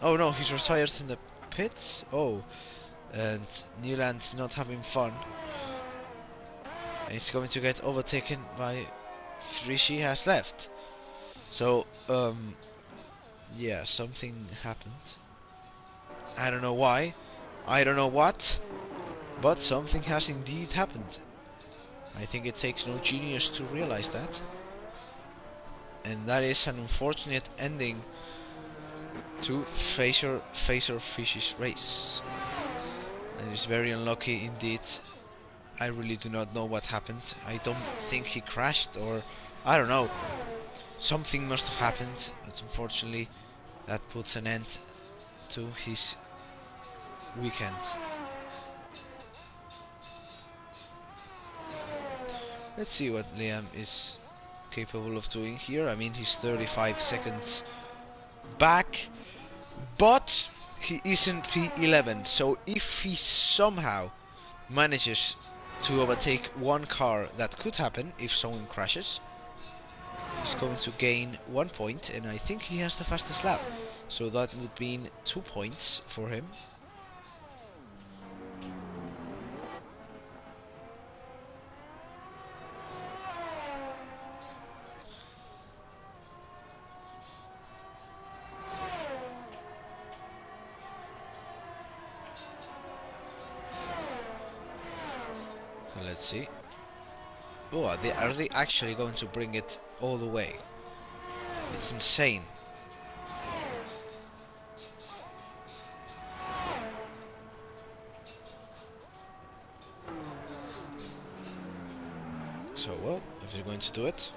Speaker 1: Oh no, he's retired in the pits. Oh, and Newland's not having fun. And he's going to get overtaken by Rishi has left. So, yeah, something happened. I don't know why. I don't know what. But something has indeed happened. I think it takes no genius to realize that. And that is an unfortunate ending to Fraser Fish's race. And it's very unlucky indeed. I really do not know what happened. I don't think he crashed, or I don't know. Something must have happened, but unfortunately that puts an end to his weekend. Let's see what Liam is capable of doing here. I mean, he's 35 seconds back, but he isn't P11, so if he somehow manages to overtake one car, that could happen if someone crashes, he's going to gain 1 point, and I think he has the fastest lap, so that would mean 2 points for him. So let's see. Oh, are they actually going to bring it all the way? It's insane. So, well, if they're going to do it,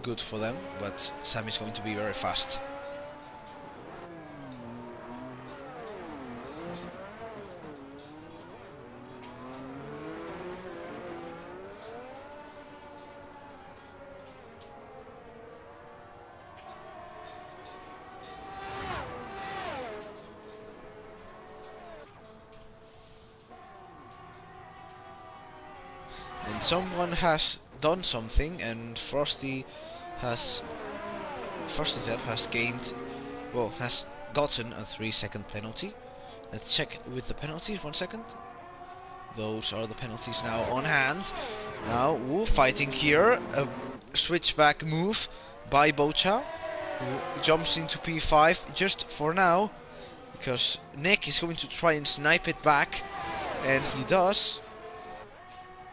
Speaker 1: good for them, but Sammy's going to be very fast. And someone has done something, and Frosty Zepp has gained, well, has gotten a 3-second penalty. Let's check with the penalties, 1 second. Those are the penalties now on hand. Now, fighting here, a switchback move by Bocha, who jumps into P5 just for now, because Nick is going to try and snipe it back, and he does.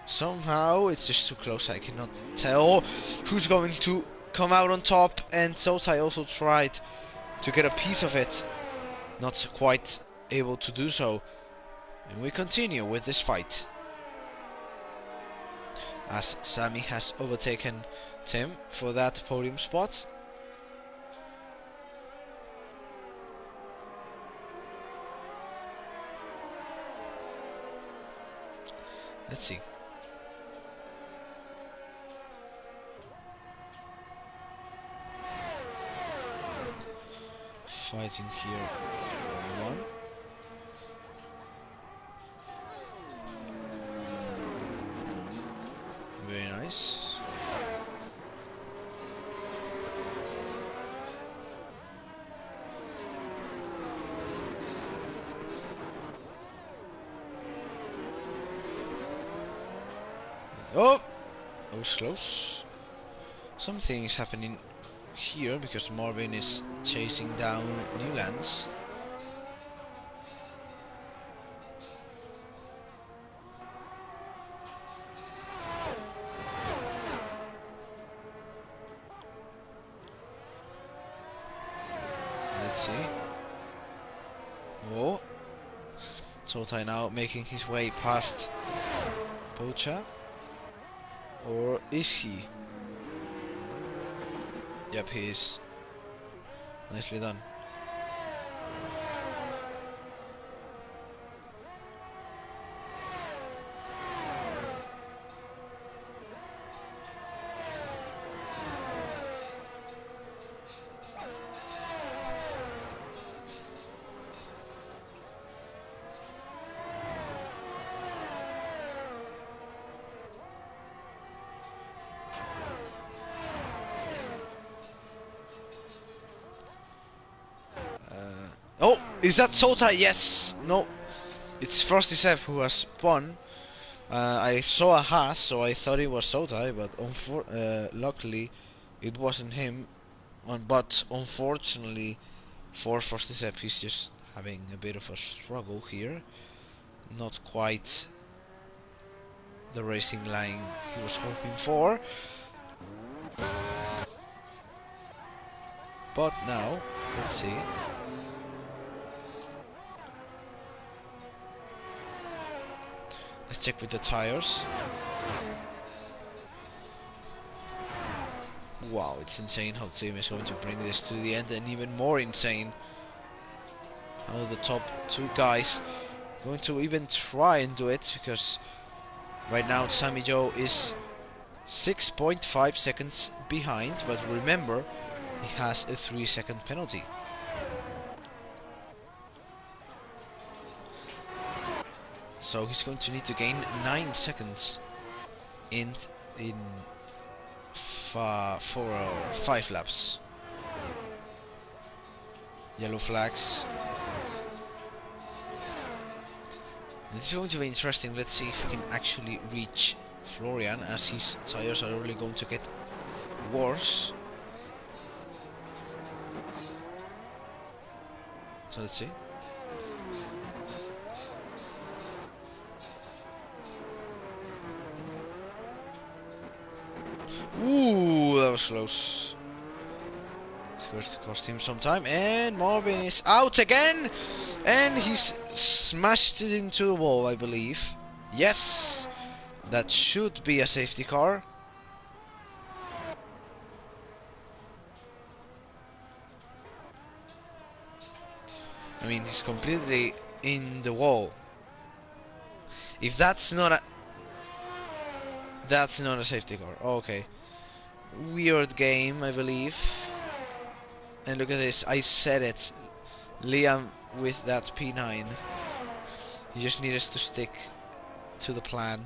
Speaker 1: Somehow, it's just too close, I cannot tell who's going to come out on top, and Sotai also tried to get a piece of it, not quite able to do so. And we continue with this fight, as Sammy has overtaken Tim for that podium spot. Let's see. Fighting here, one. Very nice. Oh! That was close. Something is happening here because Marvin is chasing down Newlands. Let's see. Oh, Sotai now making his way past Bocha. Or is he? Yep, he is. Nicely done. Oh, is that Sota? Yes. No, it's Frosty Sepp who has won. I saw a Haas, so I thought it was Sota, but luckily it wasn't him. But unfortunately for Frosty Sepp, he's just having a bit of a struggle here. Not quite the racing line he was hoping for. But now, let's see. Let's check with the tires. Wow, it's insane how Team is going to bring this to the end, and even more insane how the top two guys going to even try and do it, because right now Sammy Joe is 6.5 seconds behind, but remember, he has a 3-second penalty. So he's going to need to gain 9 seconds in 5 laps. Yellow flags. This is going to be interesting. Let's see if we can actually reach Florian, as his tires are really going to get worse. So let's see. Ooh, that was close. It's going to cost him some time. And Marvin is out again. And he's smashed it into the wall, I believe. Yes. That should be a safety car. I mean, he's completely in the wall. If that's not a... That's not a safety car. Okay. Weird game, I believe. And look at this. I said it. Liam with that P9. He just needed to stick to the plan.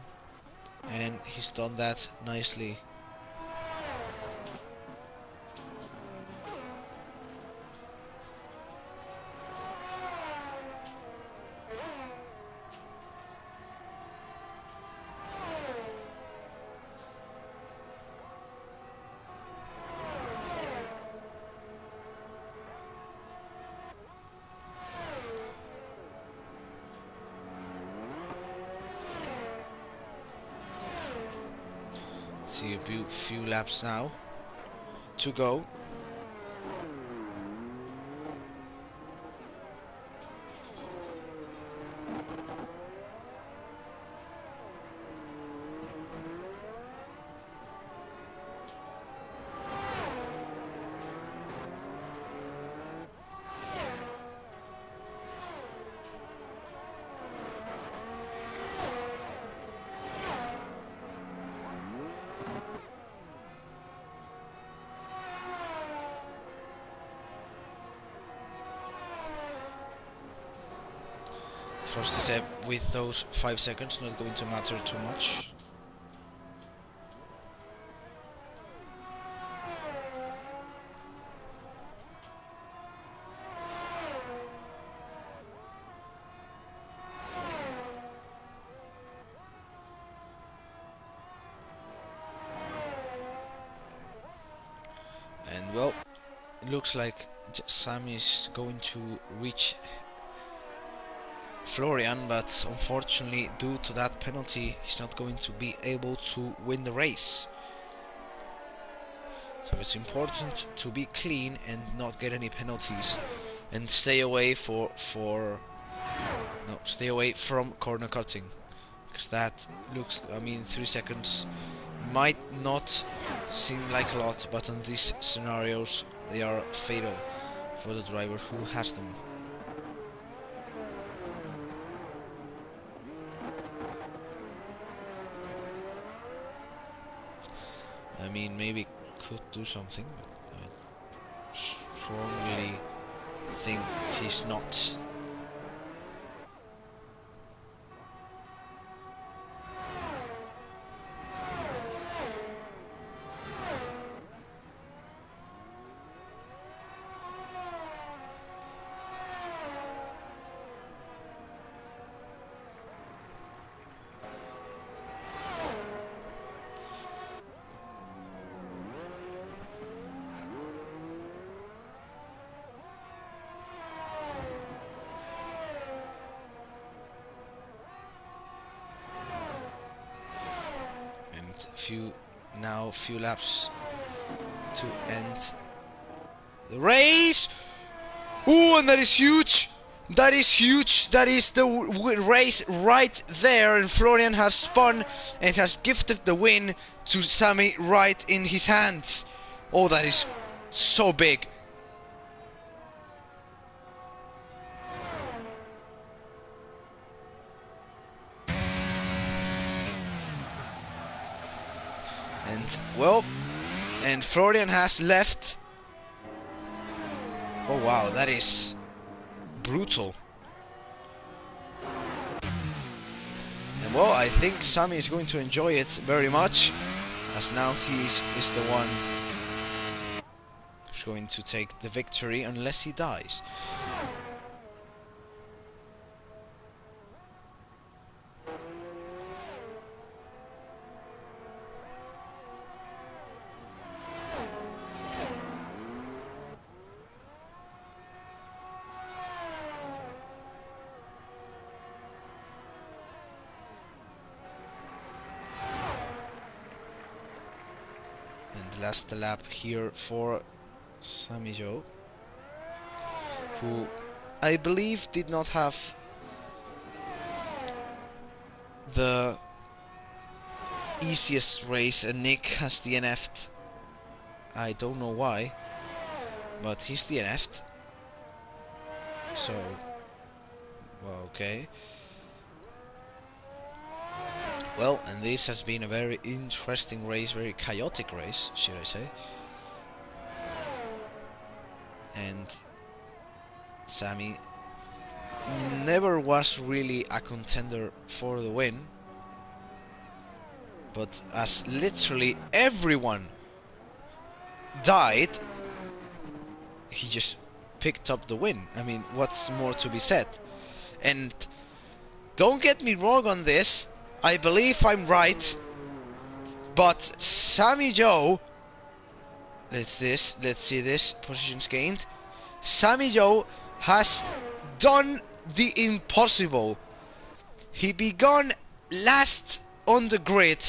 Speaker 1: And he's done that nicely. See a few laps now to go. First step with those 5 seconds, not going to matter too much. And well, it looks like Sam is going to reach Florian, but unfortunately due to that penalty he's not going to be able to win the race. So it's important to be clean and not get any penalties and stay away stay away from corner cutting, because that looks, I mean, 3 seconds might not seem like a lot, but in these scenarios they are fatal for the driver who has them. I mean, maybe could do something, but I strongly think he's not. few laps to end the race. Ooh, and that is huge. That is huge. That is the race right there, and Florian has spun and has gifted the win to Sami right in his hands. Oh, that is so big. And well, and Florian has left. Oh wow, that is brutal. And well, I think Sami is going to enjoy it very much, as now he is the one who's going to take the victory unless he dies. Last lap here for Sami Zhou, who I believe did not have the easiest race, and Nick has DNF'd. I don't know why, but he's DNF'd. So, well, okay. Well, and this has been a very interesting race, very chaotic race, should I say. And Sami never was really a contender for the win, but as literally everyone died, he just picked up the win. I mean, what's more to be said? And don't get me wrong on this, I believe I'm right, but Sami Zhou, let's see this, positions gained. Sami Zhou has done the impossible. He began last on the grid,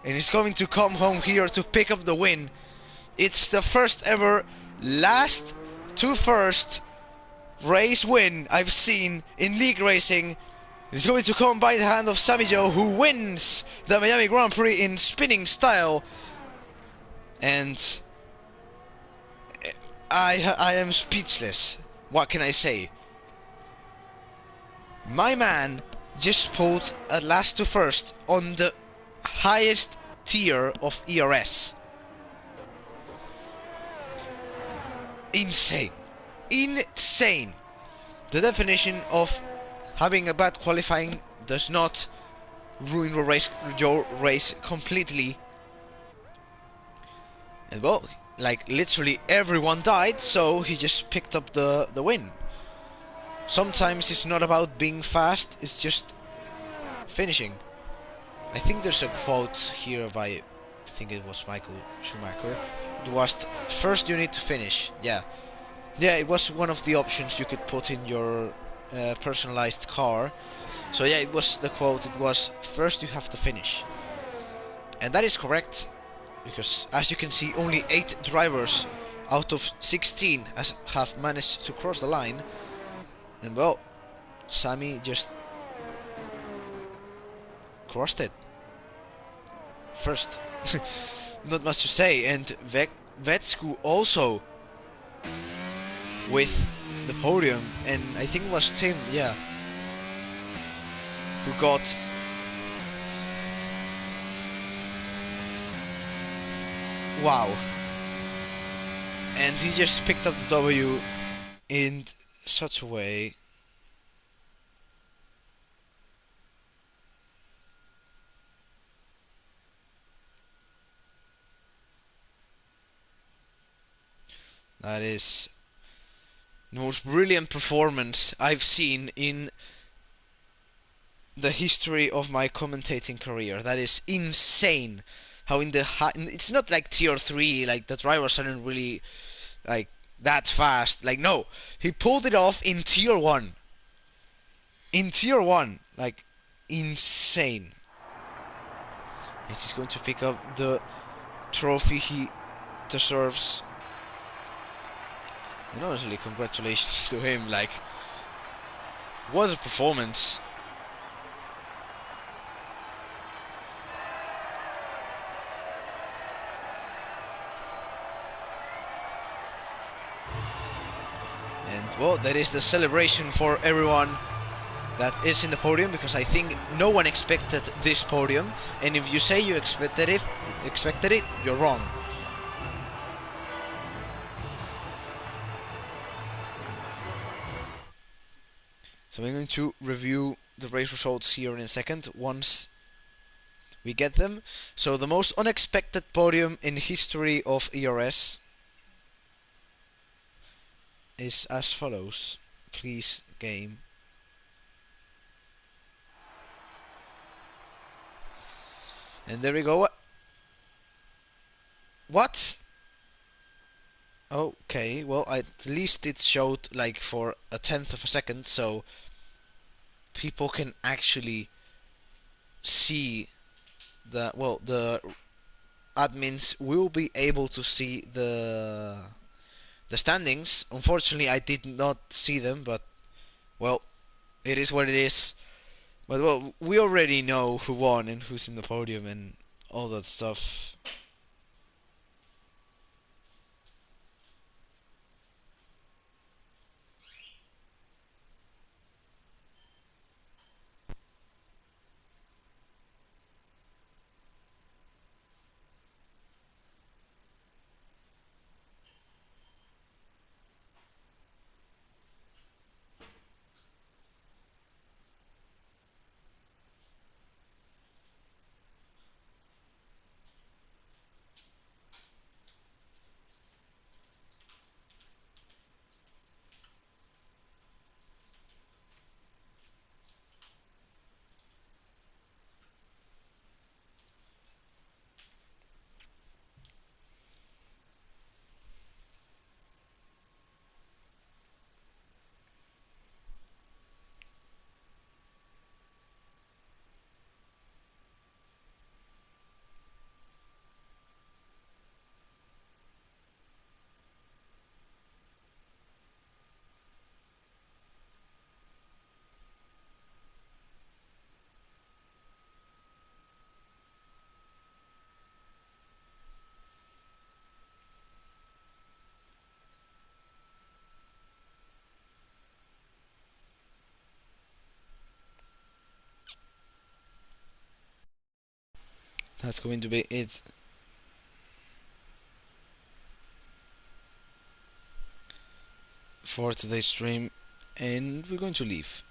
Speaker 1: and he's going to come home here to pick up the win. It's the first ever last to first race win I've seen in league racing. It's going to come by the hand of Sami Zhou, who wins the Miami Grand Prix in spinning style. And I am speechless. What can I say? My man just pulled a last to first on the highest tier of ERS. Insane. Insane. The definition of having a bad qualifying does not ruin your race completely. And well, like literally everyone died, so he just picked up the win. Sometimes it's not about being fast, it's just finishing. I think there's a quote here by, I think it was Michael Schumacher. It was, first you need to finish. Yeah, it was one of the options you could put in your personalized car. So yeah, it was the quote, it was, first you have to finish. And that is correct, because as you can see, only 8 drivers out of 16 have managed to cross the line. And well, Sami just crossed it first. Not much to say. And Vetsku also with the podium, and I think it was Tim, yeah, who got wow, and he just picked up the W in such a way. That is the most brilliant performance I've seen in the history of my commentating career. That is insane. How in the it's not like tier 3, like the drivers aren't really like that fast. Like no, he pulled it off in tier 1. In tier 1, like insane. and he's going to pick up the trophy he deserves. And honestly, congratulations to him. Like, what a performance! And well, that is the celebration for everyone that is in the podium, because I think no one expected this podium. And if you say you expected it, you're wrong. So I'm going to review the race results here in a second once we get them. So the most unexpected podium in history of ERS is as follows. Please, game. And there we go. What? Okay, well, at least it showed like for a tenth of a second, so people can actually see the admins will be able to see the standings. Unfortunately, I did not see them, but well, it is what it is. But well, we already know who won and who's in the podium and all that stuff. That's going to be it for today's stream, and we're going to leave.